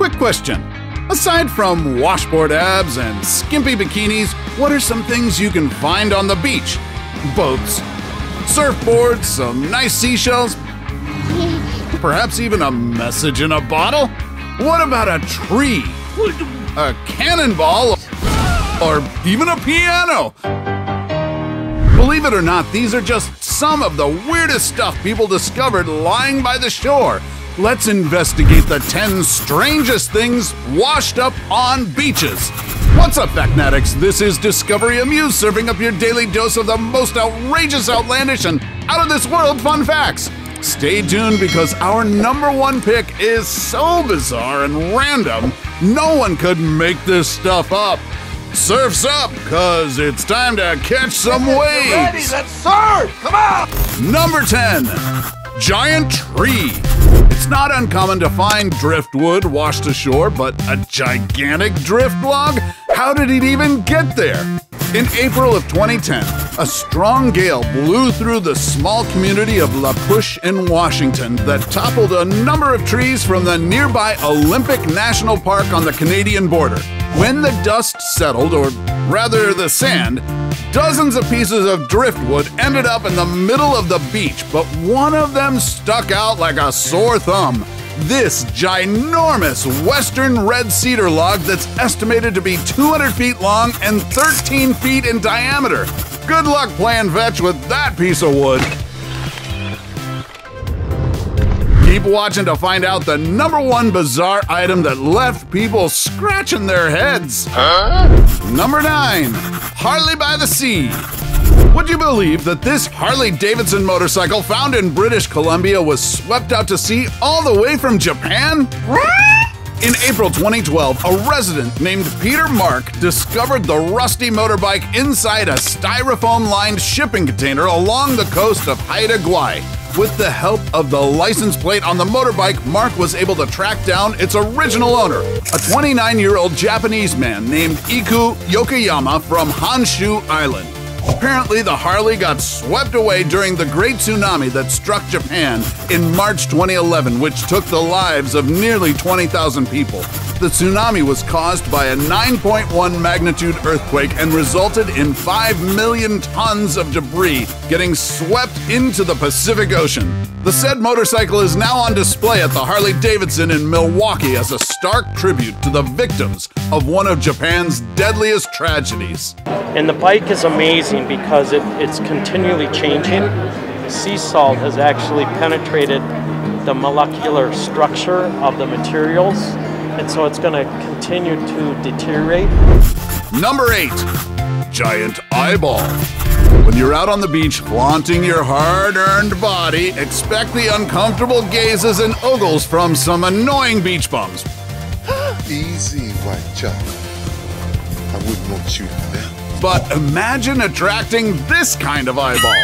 Quick question. Aside from washboard abs and skimpy bikinis, what are some things you can find on the beach? Boats, surfboards, some nice seashells, perhaps even a message in a bottle? What about a tree? A cannonball? Or even a piano? Believe it or not, these are just some of the weirdest stuff people discovered lying by the shore. Let's investigate the 10 strangest things washed up on beaches. What's up, Facnatics? This is Discovery Amuse, serving up your daily dose of the most outrageous, outlandish, and out-of-this-world fun facts. Stay tuned because our #1 pick is so bizarre and random, no one could make this stuff up. Surf's up, cause it's time to catch some waves. Ready, let's surf! Come on! Number 10, giant tree. It's not uncommon to find driftwood washed ashore, but a gigantic drift log? How did it even get there? In April of 2010, a strong gale blew through the small community of La Push in Washington that toppled a number of trees from the nearby Olympic National Park on the Canadian border. When the dust settled, or rather the sand, dozens of pieces of driftwood ended up in the middle of the beach, but one of them stuck out like a sore thumb. This ginormous western red cedar log that's estimated to be 200 feet long and 13 feet in diameter. Good luck playing fetch with that piece of wood. Keep watching to find out the #1 bizarre item that left people scratching their heads. Number 9, Harley by the Sea. Would you believe that this Harley-Davidson motorcycle found in British Columbia was swept out to sea all the way from Japan? In April 2012, a resident named Peter Mark discovered the rusty motorbike inside a styrofoam-lined shipping container along the coast of Haida Gwaii. With the help of the license plate on the motorbike, Mark was able to track down its original owner, a 29-year-old Japanese man named Iku Yokoyama from Honshu Island. Apparently, the Harley got swept away during the Great Tsunami that struck Japan in March 2011, which took the lives of nearly 20,000 people. The tsunami was caused by a 9.1 magnitude earthquake and resulted in 5 million tons of debris getting swept into the Pacific Ocean. The said motorcycle is now on display at the Harley-Davidson in Milwaukee as a stark tribute to the victims of one of Japan's deadliest tragedies. And the bike is amazing because it's continually changing. Sea salt has actually penetrated the molecular structure of the materials, and so it's going to continue to deteriorate. Number 8, giant eyeball. When you're out on the beach flaunting your hard-earned body, expect the uncomfortable gazes and ogles from some annoying beach bums. Easy, white chocolate. I wouldn't want you to that. But imagine attracting this kind of eyeball.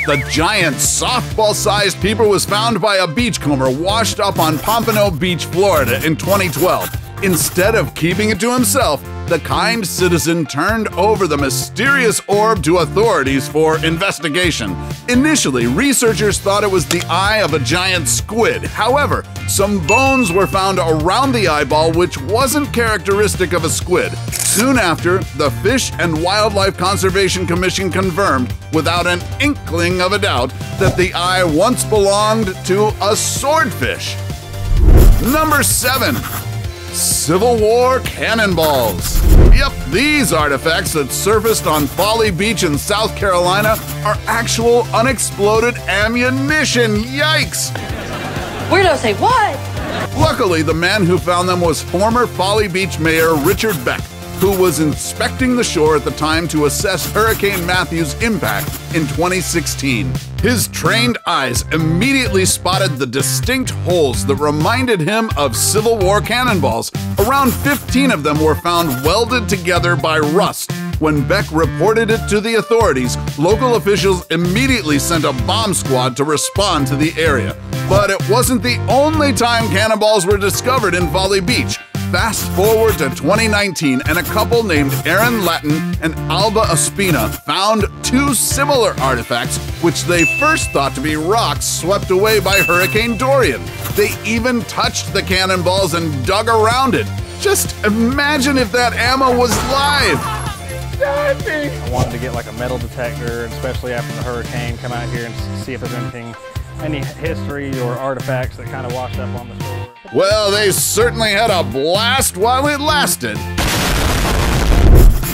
The giant softball-sized peeper was found by a beachcomber washed up on Pompano Beach, Florida in 2012. Instead of keeping it to himself, the kind citizen turned over the mysterious orb to authorities for investigation. Initially, researchers thought it was the eye of a giant squid. However, some bones were found around the eyeball which wasn't characteristic of a squid. Soon after, the Fish and Wildlife Conservation Commission confirmed, without an inkling of a doubt, that the eye once belonged to a swordfish. Number 7. Civil War Cannonballs. Yep, these artifacts that surfaced on Folly Beach in South Carolina are actual unexploded ammunition. Yikes! Weirdo say what? Luckily, the man who found them was former Folly Beach Mayor Richard Beck, who was inspecting the shore at the time to assess Hurricane Matthew's impact in 2016. His trained eyes immediately spotted the distinct holes that reminded him of Civil War cannonballs. Around 15 of them were found welded together by rust. When Beck reported it to the authorities, local officials immediately sent a bomb squad to respond to the area. But it wasn't the only time cannonballs were discovered in Folly Beach. Fast forward to 2019, and a couple named Aaron Latin and Alba Ospina found two similar artifacts, which they first thought to be rocks swept away by Hurricane Dorian. They even touched the cannonballs and dug around it. Just imagine if that ammo was live! I wanted to get like a metal detector, especially after the hurricane, come out here and see if there's any history or artifacts that kind of washed up on the shore. Well, they certainly had a blast while it lasted.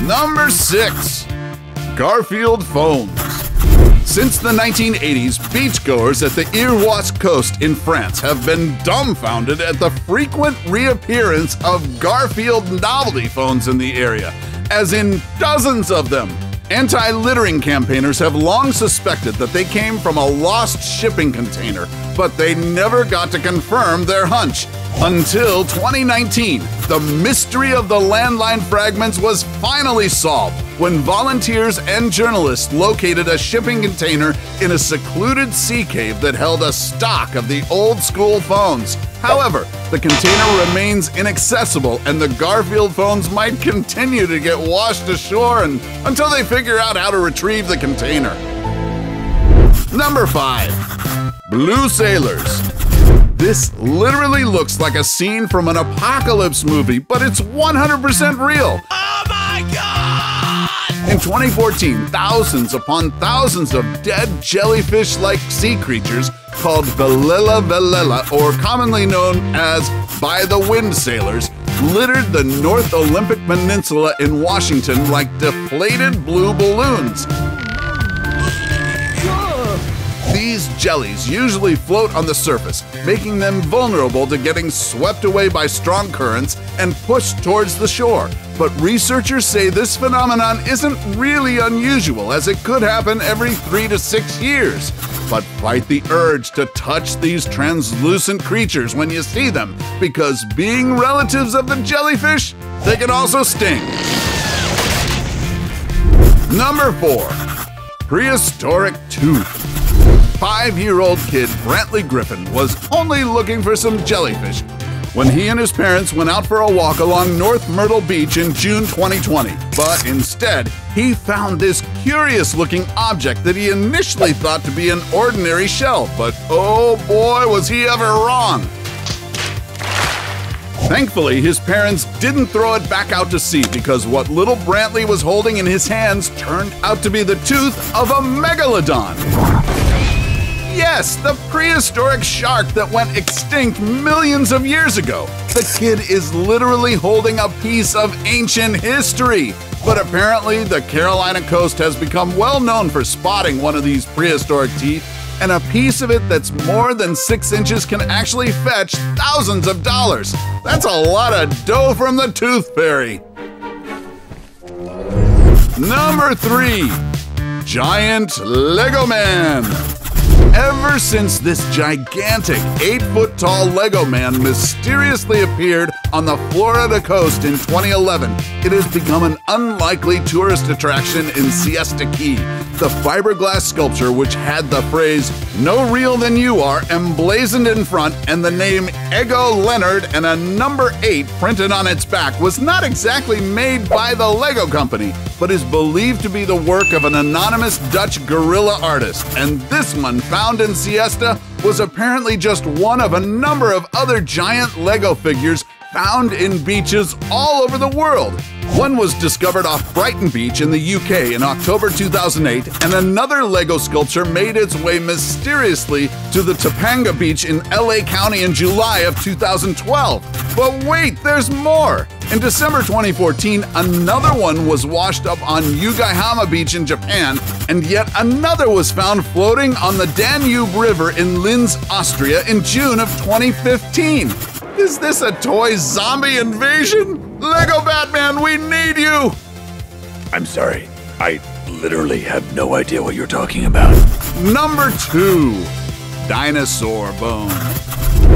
Number 6. Garfield Phones. Since the 1980s, beachgoers at the Irois coast in France have been dumbfounded at the frequent reappearance of Garfield novelty phones in the area, as in dozens of them. Anti-littering campaigners have long suspected that they came from a lost shipping container, but they never got to confirm their hunch. Until 2019, the mystery of the landline fragments was finally solved when volunteers and journalists located a shipping container in a secluded sea cave that held a stock of the old-school phones. However, the container remains inaccessible, and the Garfield phones might continue to get washed ashore until they figure out how to retrieve the container. Number 5. Blue Sailors. This literally looks like a scene from an apocalypse movie, but it's 100% real. Oh my God! In 2014, thousands upon thousands of dead jellyfish-like sea creatures called Velela, or commonly known as by the wind sailors, littered the North Olympic Peninsula in Washington like deflated blue balloons. These jellies usually float on the surface, making them vulnerable to getting swept away by strong currents and pushed towards the shore. But researchers say this phenomenon isn't really unusual, as it could happen every 3 to 6 years. But fight the urge to touch these translucent creatures when you see them, because being relatives of the jellyfish, they can also sting. Number 4. Prehistoric Tooth. 5-year-old kid Brantley Griffin was only looking for some jellyfish when he and his parents went out for a walk along North Myrtle Beach in June 2020. But instead, he found this curious-looking object that he initially thought to be an ordinary shell. But oh boy, was he ever wrong! Thankfully, his parents didn't throw it back out to sea, because what little Brantley was holding in his hands turned out to be the tooth of a megalodon. Yes, the prehistoric shark that went extinct millions of years ago. The kid is literally holding a piece of ancient history. But apparently, the Carolina coast has become well known for spotting one of these prehistoric teeth, and a piece of it that's more than 6 inches can actually fetch thousands of dollars. That's a lot of dough from the Tooth Fairy. Number 3. Giant Lego Man. Ever since this gigantic 8-foot-tall Lego man mysteriously appeared on the Florida coast in 2011, it has become an unlikely tourist attraction in Siesta Key. The fiberglass sculpture, which had the phrase, "No real than you are," emblazoned in front and the name Ego Leonard and a number 8 printed on its back, was not exactly made by the Lego company, but is believed to be the work of an anonymous Dutch guerrilla artist. And this one, found in Siesta, was apparently just one of a number of other giant Lego figures found in beaches all over the world. One was discovered off Brighton Beach in the UK in October 2008, and another Lego sculpture made its way mysteriously to the Topanga Beach in LA County in July of 2012. But wait, there's more! In December 2014, another one was washed up on Yugihama Beach in Japan, and yet another was found floating on the Danube River in Linz, Austria in June of 2015. Is this a toy zombie invasion? Lego Batman, we need you! I'm sorry, I literally have no idea what you're talking about. Number 2. Dinosaur Bone.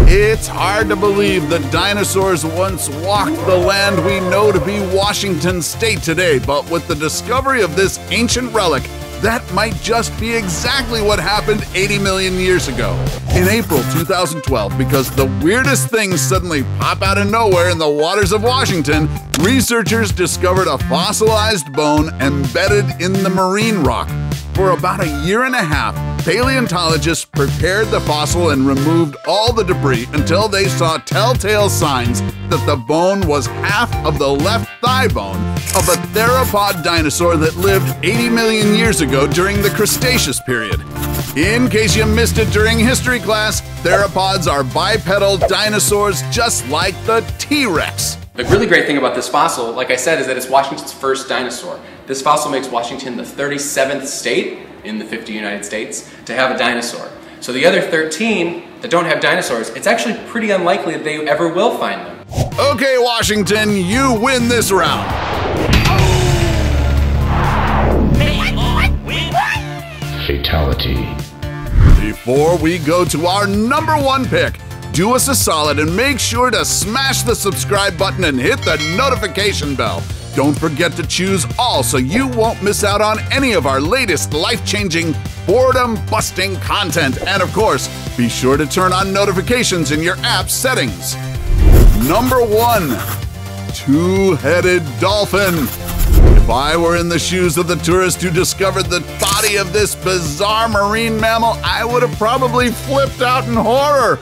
It's hard to believe that dinosaurs once walked the land we know to be Washington State today, but with the discovery of this ancient relic, that might just be exactly what happened 80 million years ago. In April 2012, because the weirdest things suddenly pop out of nowhere in the waters of Washington, researchers discovered a fossilized bone embedded in the marine rock. For about a year and a half, paleontologists prepared the fossil and removed all the debris until they saw telltale signs that the bone was half of the left thigh bone of a theropod dinosaur that lived 80 million years ago during the Cretaceous period. In case you missed it during history class, theropods are bipedal dinosaurs just like the T-Rex. The really great thing about this fossil, like I said, is that it's Washington's first dinosaur. This fossil makes Washington the 37th state in the 50 United States to have a dinosaur. So the other 13 that don't have dinosaurs, it's actually pretty unlikely that they ever will find them. Okay, Washington, you win this round. Fatality. Before we go to our number one pick, do us a solid and make sure to smash the subscribe button and hit the notification bell. Don't forget to choose all so you won't miss out on any of our latest life-changing, boredom-busting content. And of course, be sure to turn on notifications in your app settings. Number 1. Two-headed dolphin. If I were in the shoes of the tourist who discovered the body of this bizarre marine mammal, I would have probably flipped out in horror.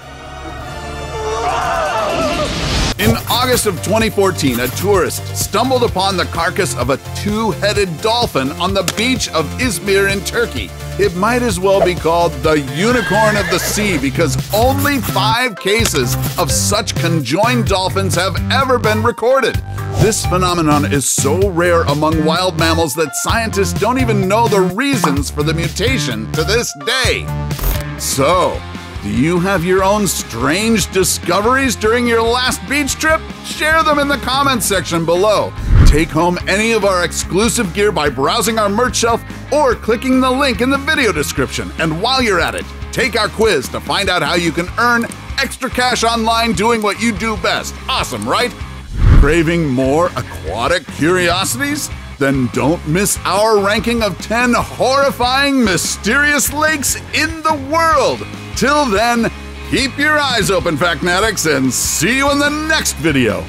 In August of 2014, a tourist stumbled upon the carcass of a two-headed dolphin on the beach of Izmir in Turkey. It might as well be called the unicorn of the sea because only 5 cases of such conjoined dolphins have ever been recorded. This phenomenon is so rare among wild mammals that scientists don't even know the reasons for the mutation to this day. So, do you have your own strange discoveries during your last beach trip? Share them in the comments section below. Take home any of our exclusive gear by browsing our merch shelf or clicking the link in the video description. And while you're at it, take our quiz to find out how you can earn extra cash online doing what you do best. Awesome, right? Craving more aquatic curiosities? Then don't miss our ranking of 10 horrifying, mysterious lakes in the world. Till then, keep your eyes open, Factnatics, and see you in the next video.